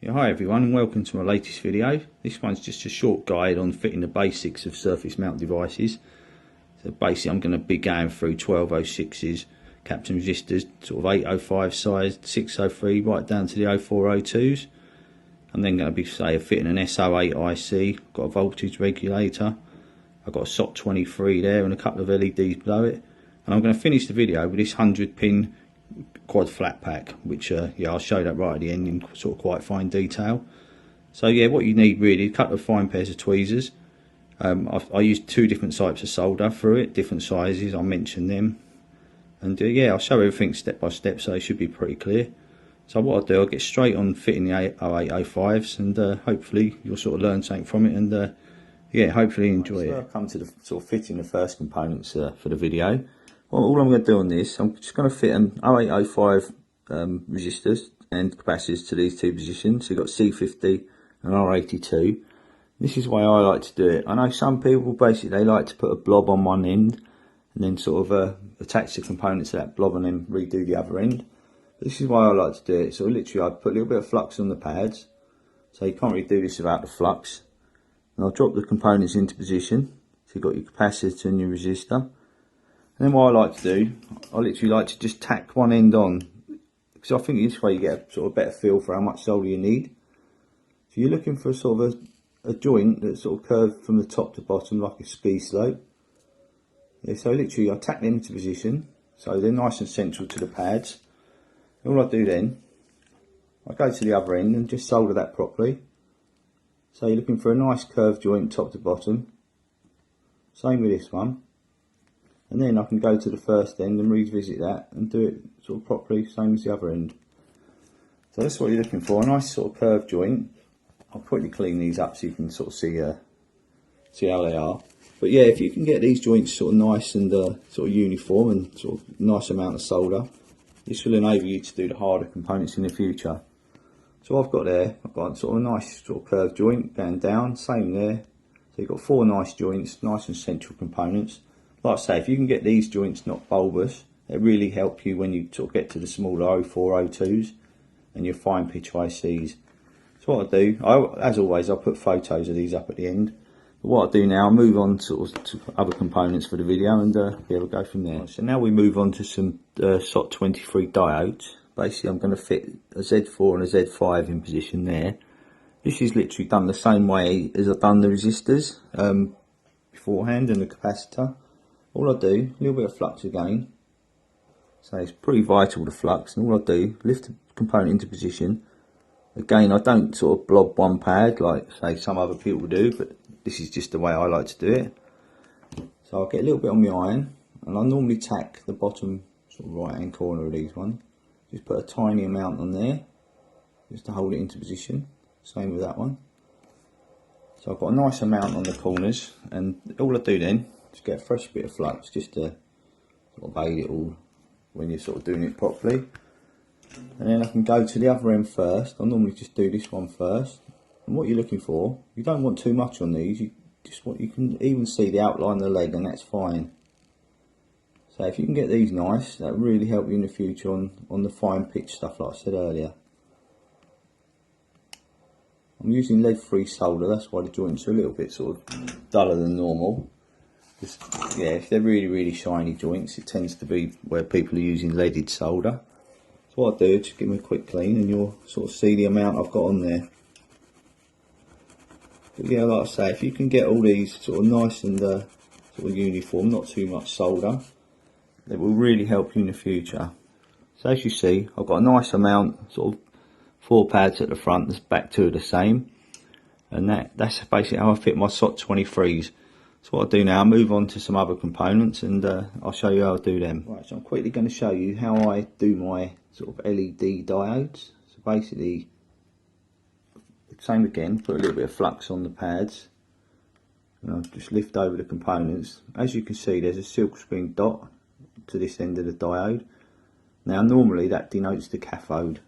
Yeah, hi everyone and welcome to my latest video. This one's just a short guide on fitting the basics of surface mount devices. So basically I'm going to be going through 1206s, captain resistors, sort of 805 size, 603 right down to the 0402s. I'm then going to be fitting an SO8 IC, got a voltage regulator, I've got a SOT 23 there and a couple of LEDs below it. And I'm going to finish the video with this 100 pin quad flat pack, which yeah, I'll show that right at the end in sort of quite fine detail. So yeah, what you need really, a couple of fine pairs of tweezers. I used two different types of solder through it, different sizes, I'll mention them. And yeah, I'll show everything step by step, so it should be pretty clear. So what I'll do, I'll get straight on fitting the 0805s, and hopefully you'll sort of learn something from it, and yeah, hopefully enjoy it. I've come to the sort of fitting the first components for the video. All I'm going to do on this, I'm just going to fit an 0805 resistors and capacitors to these two positions. So you've got C50 and R82. This is the way I like to do it. I know some people basically they like to put a blob on one end and then sort of attach the components to that blob and then redo the other end. This is why I like to do it. So literally I put a little bit of flux on the pads. So you can't really do this without the flux. And I'll drop the components into position. So you've got your capacitor and your resistor. And then what I like to do, I literally like to just tack one end on, because I think this way you get a sort of better feel for how much solder you need. So you're looking for sort of a joint that's sort of curved from the top to bottom like a ski slope. Yeah, so literally I tack them into position, so they're nice and central to the pads. And all I do then, I go to the other end and just solder that properly. So you're looking for a nice curved joint top to bottom. Same with this one. And then I can go to the first end and revisit that and do it sort of properly, same as the other end. So that's what you're looking for, a nice sort of curved joint. I'll quickly clean these up so you can sort of see how they are. But yeah, if you can get these joints sort of nice and sort of uniform and sort of nice amount of solder, this will enable you to do the harder components in the future. So I've got sort of a nice sort of curved joint going down, same there. So you've got four nice joints, nice and central components. Like I say, if you can get these joints not bulbous, it really help you when you sort of get to the smaller 0402s and your fine pitch ICs. So what I do, as always, I'll put photos of these up at the end. But what I do now, I'll move on sort of to other components for the video, and yeah, we'll go from there. So now we move on to some SOT 23 diodes. Basically, I'm going to fit a Z4 and a Z5 in position there. This is literally done the same way as I've done the resistors beforehand and the capacitor. All I do, a little bit of flux again. So it's pretty vital, the flux, and all I do, lift the component into position. Again, I don't sort of blob one pad like say some other people do, but this is just the way I like to do it. So I'll get a little bit on my iron, and I normally tack the bottom sort of right hand corner of these ones. Just put a tiny amount on there, just to hold it into position. Same with that one. So I've got a nice amount on the corners, and all I do then, just get a fresh bit of flux just to sort of aid it all when you're sort of doing it properly. And then I can go to the other end first. I normally just do this one first. And what you're looking for, you don't want too much on these. You can even see the outline of the leg, and that's fine. So if you can get these nice, that will really help you in the future on the fine pitch stuff like I said earlier. I'm using lead-free solder, that's why the joints are a little bit sort of duller than normal. Yeah, if they're really shiny joints, it tends to be where people are using leaded solder. So what I do, just give them a quick clean and you'll sort of see the amount I've got on there. But yeah, like I say, if you can get all these sort of nice and sort of uniform, not too much solder, it will really help you in the future. So as you see, I've got a nice amount, sort of 4 pads at the front, the back 2 are the same. And that's basically how I fit my SOT 23s. So what I do now, I move on to some other components, and I'll show you how I do them. Right, so I'm quickly going to show you how I do my sort of LED diodes. So basically, same again, put a little bit of flux on the pads, and I'll just lift over the components. As you can see, there's a silkscreen dot to this end of the diode. Now normally that denotes the cathode,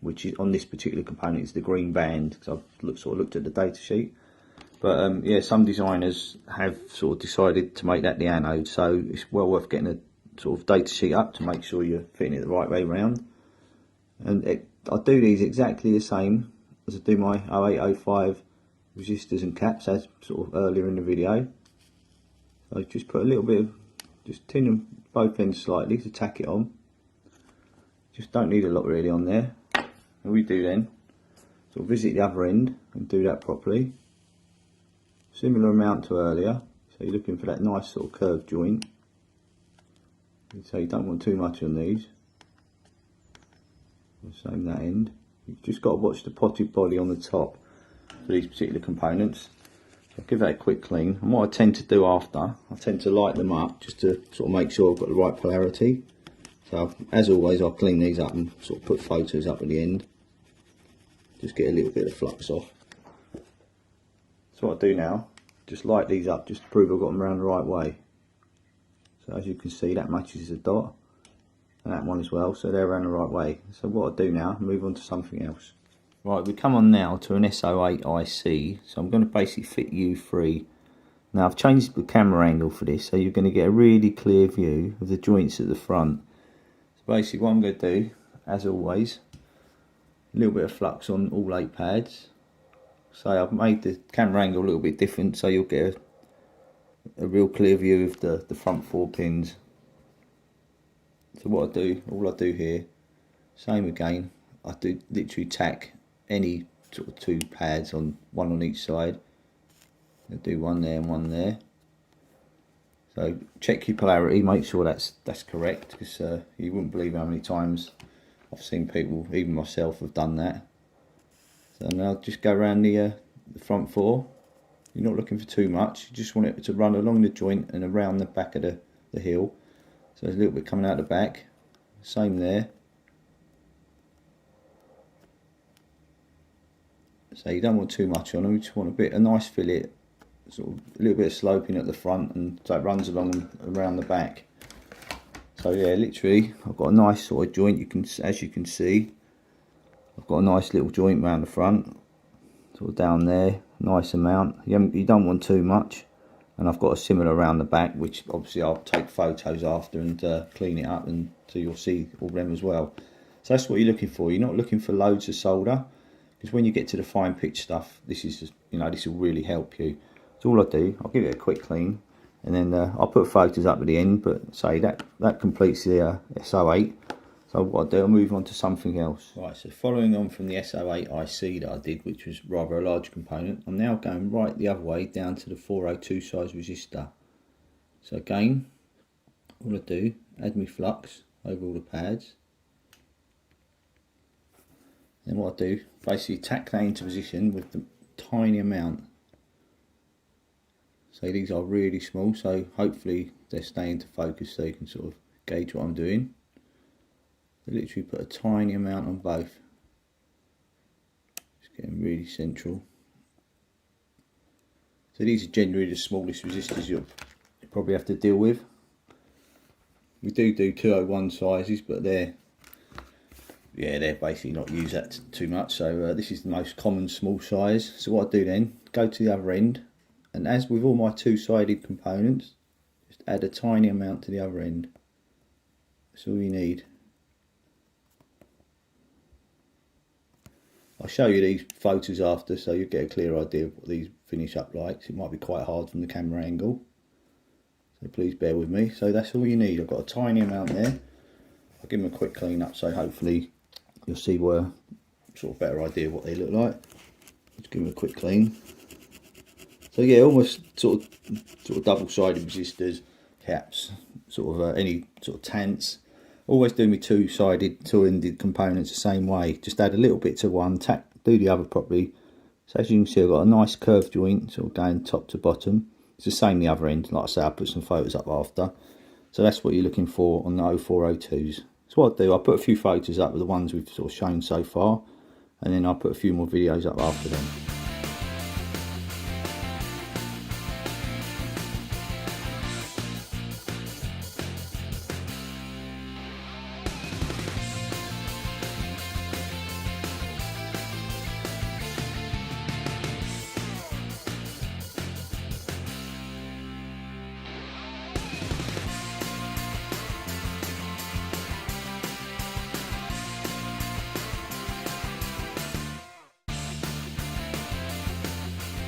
which is on this particular component is the green band, because I've sort of looked at the data sheet. But yeah, some designers have sort of decided to make that the anode, so it's well worth getting a sort of data sheet up to make sure you're fitting it the right way around. And I do these exactly the same as I do my 0805 resistors and caps as sort of earlier in the video. So I just put a little bit of, just tin them both ends slightly to tack it on. Just don't need a lot really on there. And we do then sort of visit the other end and do that properly. Similar amount to earlier, so you're looking for that nice sort of curved joint. So you don't want too much on these. Same that end. You've just got to watch the potted body on the top for these particular components. So I'll give that a quick clean. And what I tend to do after, I tend to light them up just to sort of make sure I've got the right polarity. So as always, I'll clean these up and sort of put photos up at the end. Just get a little bit of flux off. So what I do now, just light these up just to prove I've got them around the right way. So as you can see, that matches the dot, and that one as well, so they're around the right way. So what I do now, move on to something else. Right, we come on now to an SO8 IC, so I'm going to basically fit U3. Now I've changed the camera angle for this, so you're going to get a really clear view of the joints at the front. So basically what I'm going to do, as always, a little bit of flux on all 8 pads. So I've made the camera angle a little bit different, so you'll get a real clear view of the front 4 pins. So what I do, all I do here, same again, I do literally tack any sort of 2 pads on, one on each side. I do one there and one there. So check your polarity, make sure that's correct, because you wouldn't believe how many times I've seen people, even myself, have done that. So now just go around the front 4. You're not looking for too much, you just want it to run along the joint and around the back of the heel. So there's a little bit coming out the back, same there. So you don't want too much on them, you just want a nice fillet, sort of a little bit of sloping at the front, and so it runs along around the back. So yeah, literally I've got a nice sort of joint, as you can see, I've got a nice little joint around the front, sort of down there, nice amount. You don't want too much. And I've got a similar around the back, which obviously I'll take photos after and clean it up, and so you'll see all them as well. So that's what you're looking for. You're not looking for loads of solder, because when you get to the fine pitch stuff, this is just, this will really help you. So all I do, I'll give it a quick clean, and then I'll put photos up at the end. But say that completes the SO8. So what I do, I'll move on to something else. Right, so following on from the SO8 IC that I did, which was rather a large component, I'm now going right the other way down to the 402 size resistor. So again, all I do, add my flux over all the pads. Then what I do, basically tack that into position with the tiny amount. So these are really small, so hopefully they're staying to focus so you can sort of gauge what I'm doing. I literally put a tiny amount on both. Just getting really central. So these are generally the smallest resistors you'll probably have to deal with. We do 201 sizes, but they're basically not used that too much. So this is the most common small size. So what I do then, go to the other end, and as with all my 2-sided components, just add a tiny amount to the other end. That's all you need. I'll show you these photos after, so you get a clear idea of what these finish up like. So it might be quite hard from the camera angle, so please bear with me. So that's all you need. I've got a tiny amount there. I'll give them a quick clean up, so hopefully you'll see sort of better idea of what they look like. Just give them a quick clean. So yeah, almost sort of double-sided resistors, caps, sort of any sort of tants. Always do my 2-sided, 2-ended components the same way. Just add a little bit to one, do the other properly. So as you can see, I've got a nice curved joint, sort of going top to bottom. It's the same the other end. Like I say, I'll put some photos up after. So that's what you're looking for on the 0402s. So what I'll do, I'll put a few photos up with the ones we've sort of shown so far, and then I'll put a few more videos up after them.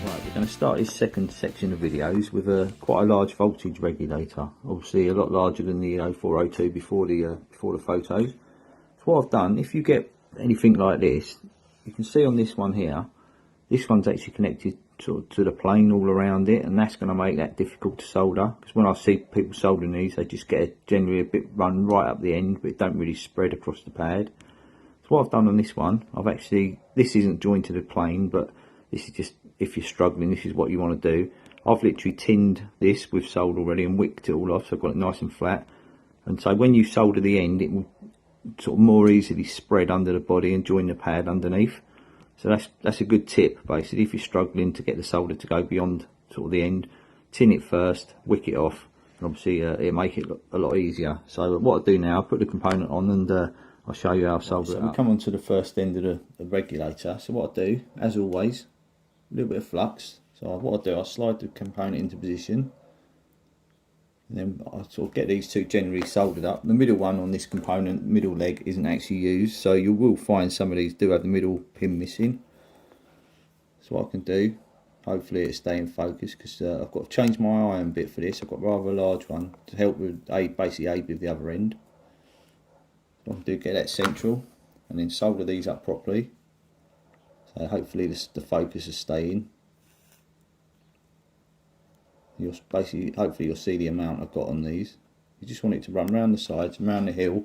Right, we're going to start this second section of videos with quite a large voltage regulator. Obviously a lot larger than the 0402 before the photos. So what I've done, if you get anything like this, you can see on this one here, this one's actually connected sort of to the plane all around it, and that's going to make that difficult to solder, because when I see people soldering these, they just get generally a bit run right up the end, but it don't really spread across the pad. So what I've done on this one, this isn't joined to the plane, but this is just, if you're struggling, this is what you want to do. I've literally tinned this with solder already and wicked it all off, so I've got it nice and flat. And so when you solder the end, it will sort of more easily spread under the body and join the pad underneath. So that's a good tip, basically. If you're struggling to get the solder to go beyond sort of the end, tin it first, wick it off, and obviously it'll make it look a lot easier. So what I do now, I put the component on and I'll show you how I solder it up. We come on to the first end of the regulator. So what I do, as always, a little bit of flux. So what I do, I slide the component into position, and then I sort of get these two generally soldered up. The middle one on this component, middle leg, isn't actually used, so you will find some of these do have the middle pin missing. So what I can do, hopefully it'll stay in focus, because I've got to change my iron bit for this. I've got rather a large one to help with basically aid with the other end. So I can do, get that central, and then solder these up properly. So hopefully the focus will stay in. Hopefully you'll see the amount I've got on these. You just want it to run round the sides, round the hill.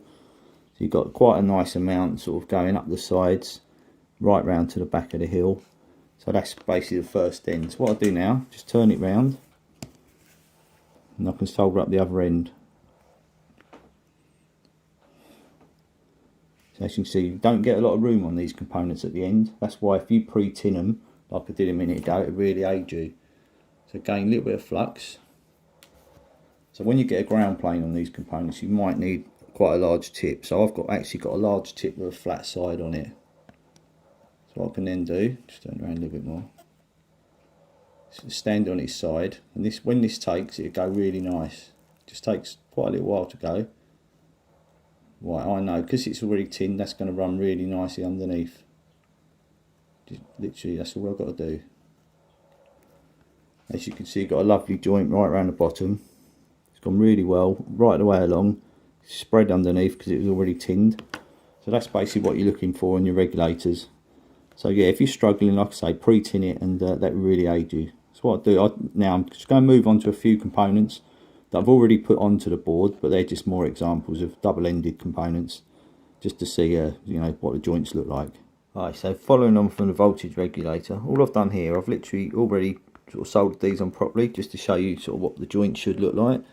So you've got quite a nice amount sort of going up the sides, right round to the back of the hill. So that's basically the first end. So what I do now, just turn it round, and I can solder up the other end. So as you can see, you don't get a lot of room on these components at the end. That's why if you pre-tin them, like I did a minute ago, it really aids you. So again, a little bit of flux. So when you get a ground plane on these components, you might need quite a large tip. So I've actually got a large tip with a flat side on it. So what I can then do, just turn around a little bit more, so stand on its side, and when this takes, it'll go really nice. It just takes quite a little while to go. Right, I know, because it's already tinned, that's going to run really nicely underneath. Just literally, that's all I've got to do. As you can see, you've got a lovely joint right around the bottom. It's gone really well right the way along, spread underneath because it was already tinned. So that's basically what you're looking for in your regulators. So yeah, if you're struggling, like I say, pre-tin it, and that will really aid you. So what I do, now I'm just going to move on to a few components that I've already put onto the board, but they're just more examples of double-ended components, just to see you know, what the joints look like. Alright, so following on from the voltage regulator, all I've done here, I've literally already sort of soldered these on properly, just to show you sort of what the joints should look like.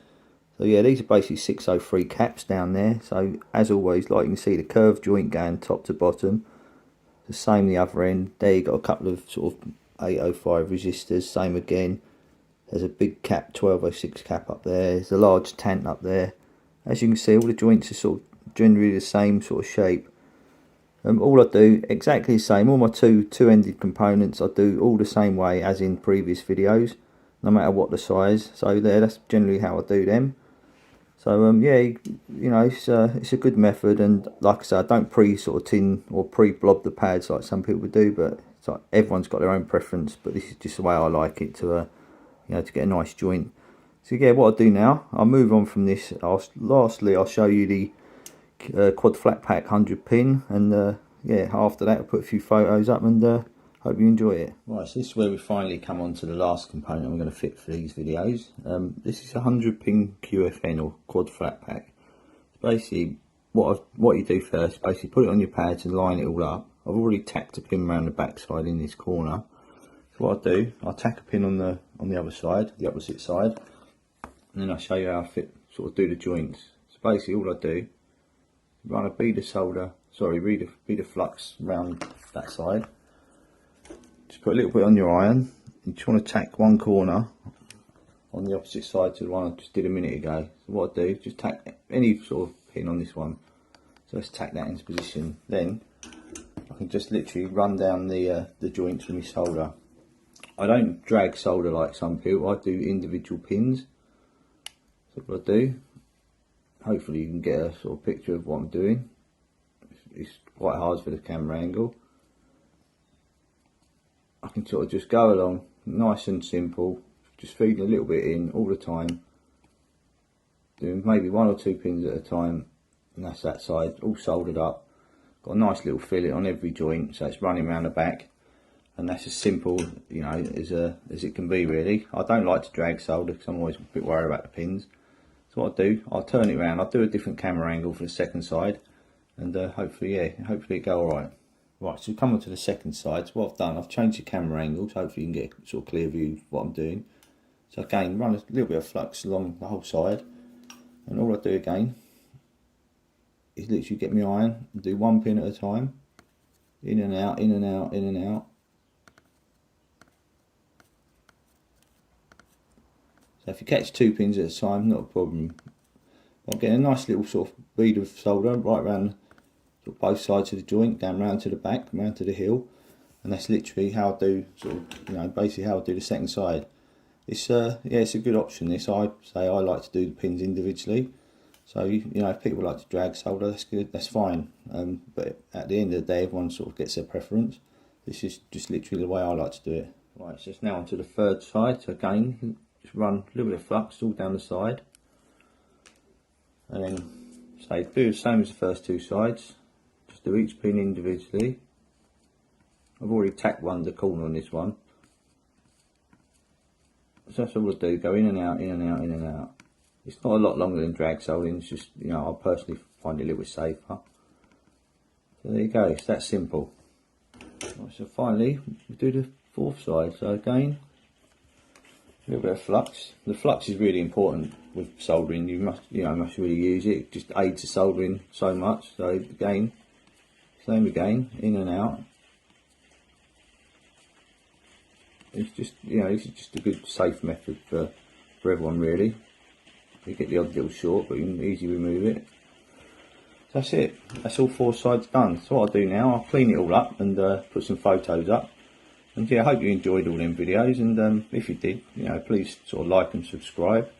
So yeah, these are basically 603 caps down there. So as always, like you can see, the curved joint going top to bottom. The same the other end. There you got a couple of sort of 805 resistors, same again. There's a big cap, 1206 cap up there. There's a large tant up there. As you can see, all the joints are sort of generally the same sort of shape. All I do, exactly the same, all my two-ended components I do all the same way as in previous videos, no matter what the size. So there, that's generally how I do them. So yeah, you know, it's a good method, and like I said, I don't sort of tin or pre-blob the pads like some people do, but it's like everyone's got their own preference, but this is just the way I like it to you know, to get a nice joint. So yeah, what I do now, I'll move on from this. Lastly, I'll show you the quad flat pack 100 pin, and yeah, after that I'll put a few photos up, and hope you enjoy it. Right, so this is where we finally come on to the last component I'm going to fit for these videos. This is a 100 pin QFN or quad flat pack. Basically what you do first, basically put it on your pads and line it all up. I've already tacked a pin around the back side in this corner. So what I do, I tack a pin on the other side, the opposite side, and then I'll show you how I sort of do the joints. So basically all I do, run a bead of solder, bead of flux around that side. Just put a little bit on your iron. You just want to tack one corner on the opposite side to the one I just did a minute ago. So what I do, just tack any sort of pin on this one. So let's tack that into position. Then I can just literally run down the joints with my solder. I don't drag solder like some people, I do individual pins. So what I do, hopefully you can get a sort of picture of what I'm doing. It's quite hard for the camera angle. I can sort of just go along, nice and simple, just feeding a little bit in all the time, doing maybe 1 or 2 pins at a time, and that's that side all soldered up. Got a nice little fillet on every joint, so it's running around the back, and that's as simple, you know, as it can be really. I don't like to drag solder because I'm always a bit worried about the pins. So what I do, I'll turn it around, I'll do a different camera angle for the second side, and hopefully it go alright. Right, so come on to the second side. So what I've done, I've changed the camera angle, so hopefully you can get a sort of clear view of what I'm doing. So again, run a little bit of flux along the whole side, and all I do again is literally get my iron and do 1 pin at a time, in and out, in and out, in and out. So if you catch 2 pins at a time, not a problem. I'm getting a nice little sort of bead of solder right around sort of both sides of the joint, down round to the back, round to the heel, and that's literally how I do sort of, you know, basically how I do the second side. It's yeah, it's a good option. This, I say I like to do the pins individually. So you know, if people like to drag solder, that's good, that's fine. But at the end of the day, everyone sort of gets their preference. This is just literally the way I like to do it. Right, so it's now onto the third side. So again, just run a little bit of flux all down the side, and then say do the same as the first 2 sides. Just do each pin individually. I've already tacked the corner on this one. So that's all I do, go in and out, in and out, in and out. It's not a lot longer than drag soldering, it's just, you know, I personally find it a little bit safer. So there you go, it's that simple. Right, so finally, we do the fourth side. So again, a little bit of flux. The flux is really important with soldering. You must really use it. It just aids the soldering so much. So again, same again, in and out. It's just, you know, this is just a good safe method for everyone really. You get the odd little short, but you can easily remove it. That's it. That's all 4 sides done. So what I'll do now, I'll clean it all up and put some photos up. And yeah, I hope you enjoyed all them videos. And if you did, you know, please sort of like and subscribe.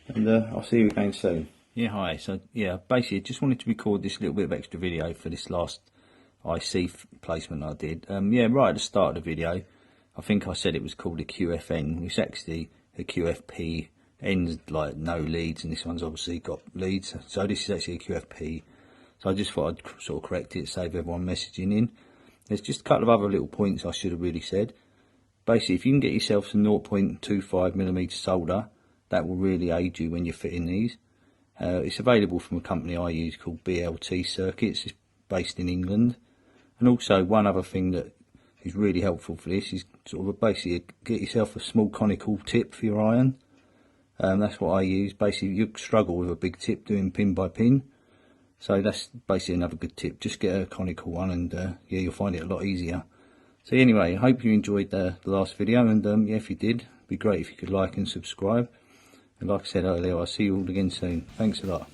And I'll see you again soon. Yeah, hi. So yeah, basically, just wanted to record this little bit of extra video for this last IC placement I did. Yeah, right at the start of the video, I think I said it was called a QFN. It's actually a QFP. Ends like no leads, and this one's obviously got leads. So this is actually a QFP. So I just thought I'd sort of correct it, save everyone messaging in. There's just a couple of other little points I should have really said. Basically, if you can get yourself some 0.25mm solder, that will really aid you when you're fitting these. It's available from a company I use called BLT Circuits. It's based in England. And also one other thing that is really helpful for this is sort of basically get yourself a small conical tip for your iron. That's what I use. Basically, you struggle with a big tip doing pin by pin, so that's basically another good tip. Just get a conical one, and yeah, you'll find it a lot easier. So anyway, I hope you enjoyed the last video, and yeah, if you did, it'd be great if you could like and subscribe. And like I said earlier, I'll see you all again soon. Thanks a lot.